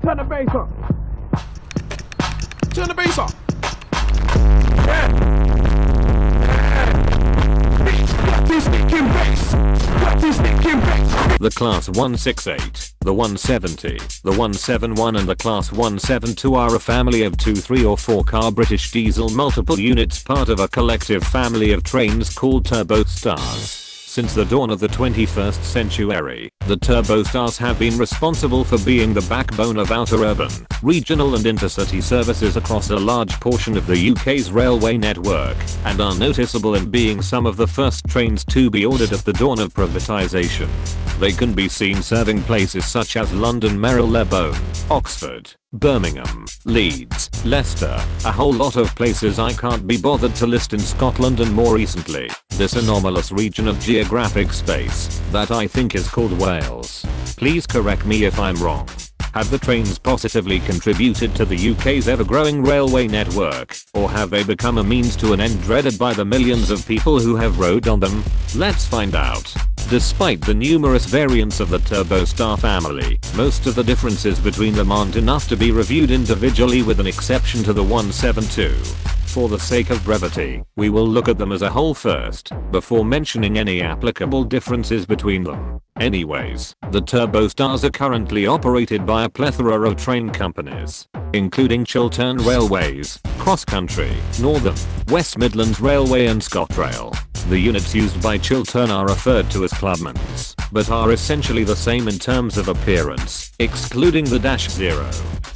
Turn the bass up. Turn the bass up. The Class 168, the 170, the 171 and the Class 172 are a family of 2, 3 or 4 car British diesel multiple units, part of a collective family of trains called Turbostars. Since the dawn of the 21st century, the Turbostars have been responsible for being the backbone of outer urban, regional and intercity services across a large portion of the UK's railway network, and are noticeable in being some of the first trains to be ordered at the dawn of privatisation. They can be seen serving places such as London, Marylebone, Oxford, Birmingham, Leeds, Leicester, a whole lot of places I can't be bothered to list in Scotland, and more recently, this anomalous region of geographic space that I think is called Wales. Please correct me if I'm wrong. Have the trains positively contributed to the UK's ever-growing railway network, or have they become a means to an end dreaded by the millions of people who have rode on them? Let's find out. Despite the numerous variants of the Turbostar family, most of the differences between them aren't enough to be reviewed individually, with an exception to the 172. For the sake of brevity, we will look at them as a whole first, before mentioning any applicable differences between them. Anyways, the Turbostars are currently operated by a plethora of train companies, including Chiltern Railways, Cross Country, Northern, West Midlands Railway and ScotRail. The units used by Chiltern are referred to as Clubmans, but are essentially the same in terms of appearance, excluding the -0.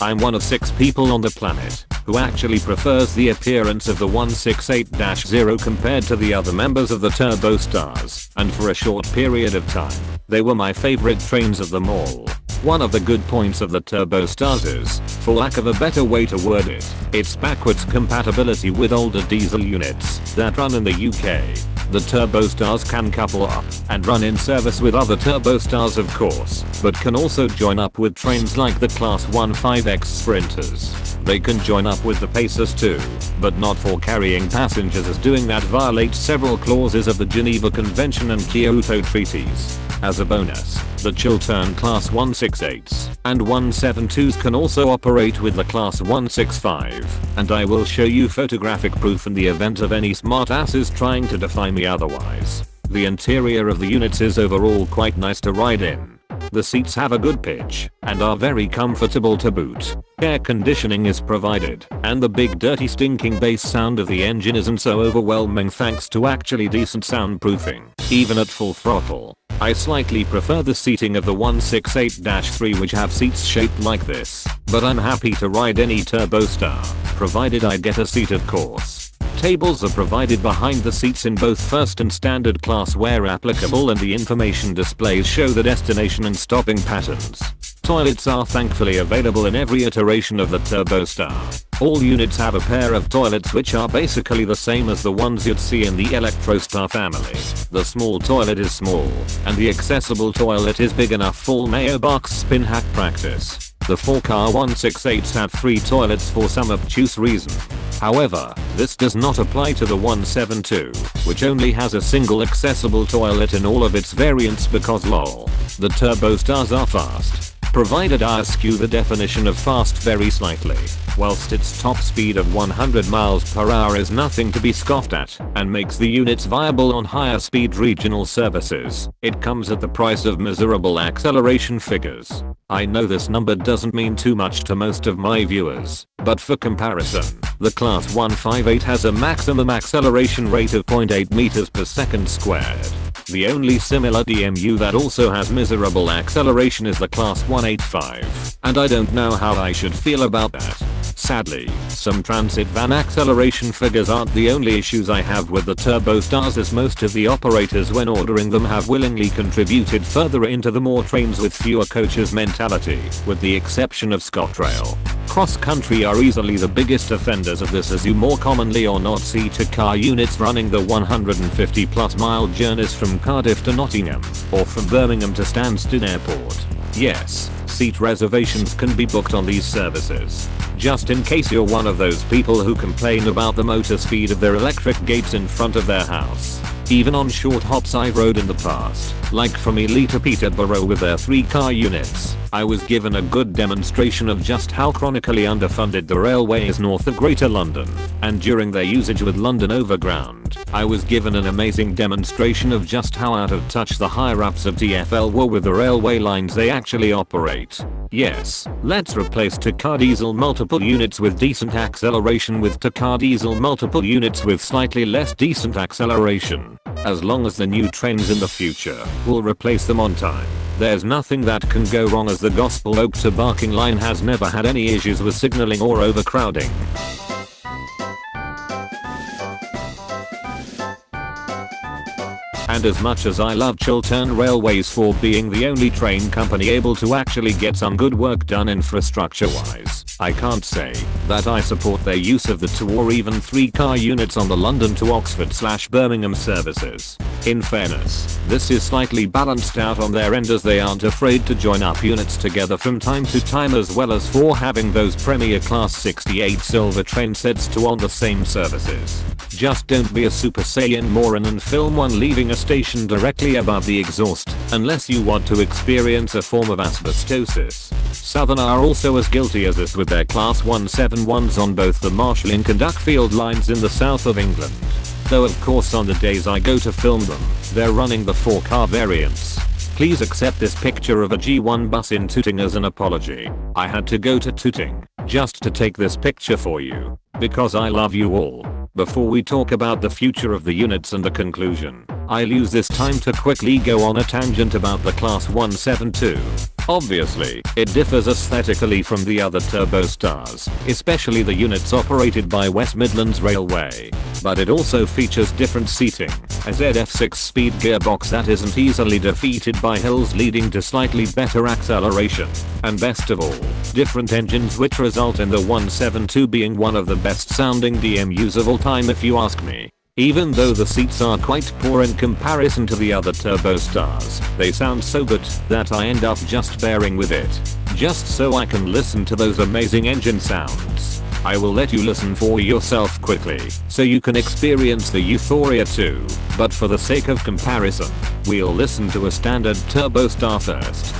I'm one of 6 people on the planet who actually prefers the appearance of the 168-0 compared to the other members of the Turbostars, and for a short period of time, they were my favorite trains of them all. One of the good points of the Turbostars is, for lack of a better way to word it, its backwards compatibility with older diesel units that run in the UK. The Turbostars can couple up and run in service with other Turbostars, of course, but can also join up with trains like the Class 15X Sprinters. They can join up with the Pacers too, but not for carrying passengers, as doing that violates several clauses of the Geneva Convention and Kyoto Treaties. As a bonus, the Chiltern Class 168s and 172s can also operate with the Class 165, and I will show you photographic proof in the event of any smartasses trying to defy me otherwise. The interior of the units is overall quite nice to ride in. The seats have a good pitch and are very comfortable to boot. Air conditioning is provided, and the big dirty stinking bass sound of the engine isn't so overwhelming thanks to actually decent soundproofing, even at full throttle. I slightly prefer the seating of the 168-3, which have seats shaped like this, but I'm happy to ride any Turbostar, provided I get a seat, of course. Tables are provided behind the seats in both first and standard class where applicable, and the information displays show the destination and stopping patterns. Toilets are thankfully available in every iteration of the Turbostar. All units have a pair of toilets which are basically the same as the ones you'd see in the Electrostar family. The small toilet is small, and the accessible toilet is big enough for mayo box spin hack practice. The 4-car 168s have 3 toilets for some obtuse reason. However, this does not apply to the 172, which only has a single accessible toilet in all of its variants because lol. The Turbostars are fast, provided I skew the definition of fast very slightly. Whilst its top speed of 100 miles per hour is nothing to be scoffed at and makes the units viable on higher speed regional services, it comes at the price of miserable acceleration figures. I know this number doesn't mean too much to most of my viewers, but for comparison, the Class 158 has a maximum acceleration rate of 0.8 meters per second squared. The only similar DMU that also has miserable acceleration is the Class 185, and I don't know how I should feel about that. Sadly, some transit van acceleration figures aren't the only issues I have with the Turbostars, as most of the operators when ordering them have willingly contributed further into the more trains with fewer coaches mentality, with the exception of ScotRail. Cross Country are easily the biggest offenders of this, as you more commonly or not see 2-car units running the 150 plus mile journeys from Cardiff to Nottingham, or from Birmingham to Stansted Airport. Yes, seat reservations can be booked on these services. Just in case you're one of those people who complain about the motor speed of their electric gates in front of their house. Even on short hops I rode in the past, like from Ely to Peterborough with their 3-car units, I was given a good demonstration of just how chronically underfunded the railway is north of Greater London, and during their usage with London Overground, I was given an amazing demonstration of just how out of touch the higher-ups of TfL were with the railway lines they actually operate. Yes, let's replace two-car diesel multiple units with decent acceleration with two-car diesel multiple units with slightly less decent acceleration. As long as the new trains in the future will replace them on time, there's nothing that can go wrong, as the Gospel Oak to Barking line has never had any issues with signaling or overcrowding. And as much as I love Chiltern Railways for being the only train company able to actually get some good work done infrastructure wise, I can't say that I support their use of the 2 or even 3-car units on the London to Oxford/Birmingham services. In fairness, this is slightly balanced out on their end, as they aren't afraid to join up units together from time to time, as well as for having those Premier Class 68 silver train sets to on the same services. Just don't be a Super Saiyan moron and film one leaving a station directly above the exhaust, unless you want to experience a form of asbestosis. Southern are also as guilty as this with their Class 171s on both the Marshallink and Duckfield lines in the south of England. Though of course on the days I go to film them, they're running the 4-car variants. Please accept this picture of a G1 bus in Tooting as an apology. I had to go to Tooting just to take this picture for you, because I love you all. Before we talk about the future of the units and the conclusion, I'll use this time to quickly go on a tangent about the Class 172. Obviously, it differs aesthetically from the other Turbostars, especially the units operated by West Midlands Railway. But it also features different seating, a ZF6 speed gearbox that isn't easily defeated by hills, leading to slightly better acceleration, and best of all, different engines, which result in the 172 being one of the best sounding DMUs of all time if you ask me. Even though the seats are quite poor in comparison to the other Turbostars, they sound so good that I end up just bearing with it, just so I can listen to those amazing engine sounds. I will let you listen for yourself quickly, so you can experience the euphoria too, but for the sake of comparison, we'll listen to a standard Turbostar first.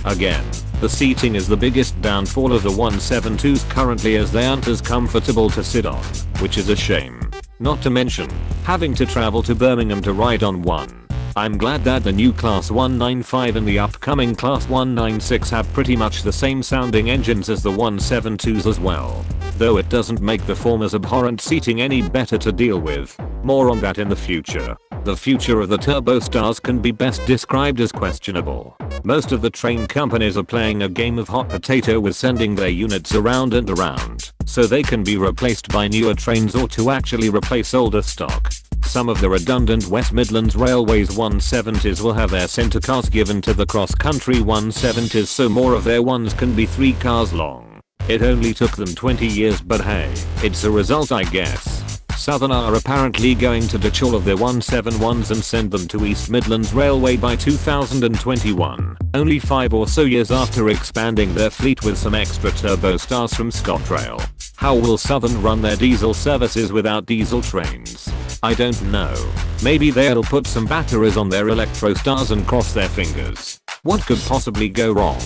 Again, the seating is the biggest downfall of the 172s currently, as they aren't as comfortable to sit on, which is a shame. Not to mention, having to travel to Birmingham to ride on one. I'm glad that the new Class 195 and the upcoming Class 196 have pretty much the same sounding engines as the 172s as well, though it doesn't make the former's abhorrent seating any better to deal with. More on that in the future. The future of the Turbostars can be best described as questionable. Most of the train companies are playing a game of hot potato with sending their units around and around, so they can be replaced by newer trains or to actually replace older stock. Some of the redundant West Midlands Railways 170s will have their centre cars given to the cross-country 170s, so more of their ones can be 3 cars long. It only took them 20 years, but hey, it's a result, I guess. Southern are apparently going to ditch all of their 171s and send them to East Midlands Railway by 2021, only 5 or so years after expanding their fleet with some extra Turbostars from ScotRail. How will Southern run their diesel services without diesel trains? I don't know. Maybe they'll put some batteries on their Electrostars and cross their fingers. What could possibly go wrong?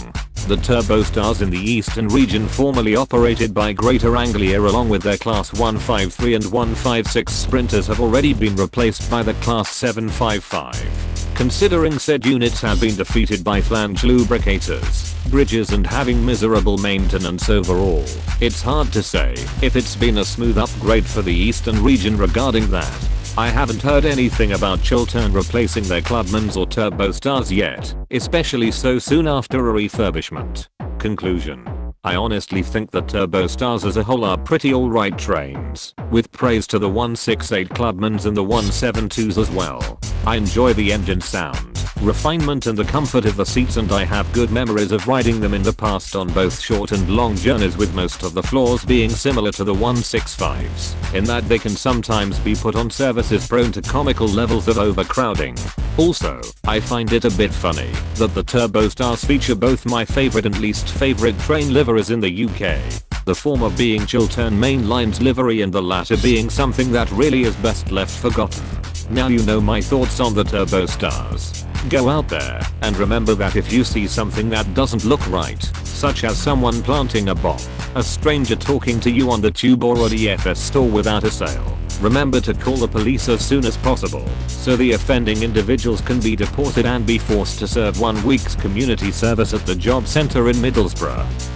The Turbostars in the Eastern region, formerly operated by Greater Anglia along with their Class 153 and 156 Sprinters, have already been replaced by the Class 755. Considering said units have been defeated by flange lubricators, bridges and having miserable maintenance overall, it's hard to say if it's been a smooth upgrade for the Eastern region regarding that. I haven't heard anything about Chiltern replacing their Clubmans or Turbostars yet, especially so soon after a refurbishment. Conclusion. I honestly think the Turbostars as a whole are pretty alright trains, with praise to the 168 Clubmans and the 172s as well. I enjoy the engine sound, refinement and the comfort of the seats, and I have good memories of riding them in the past on both short and long journeys, with most of the flaws being similar to the 165s, in that they can sometimes be put on services prone to comical levels of overcrowding. Also, I find it a bit funny that the Turbostars feature both my favorite and least favorite train liveries in the UK. The former being Chiltern Main Line's livery and the latter being something that really is best left forgotten. Now you know my thoughts on the Turbostars. Go out there and remember that if you see something that doesn't look right, such as someone planting a bomb, a stranger talking to you on the tube, or a DFS store without a sale, remember to call the police as soon as possible, so the offending individuals can be deported and be forced to serve 1 week's community service at the job center in Middlesbrough.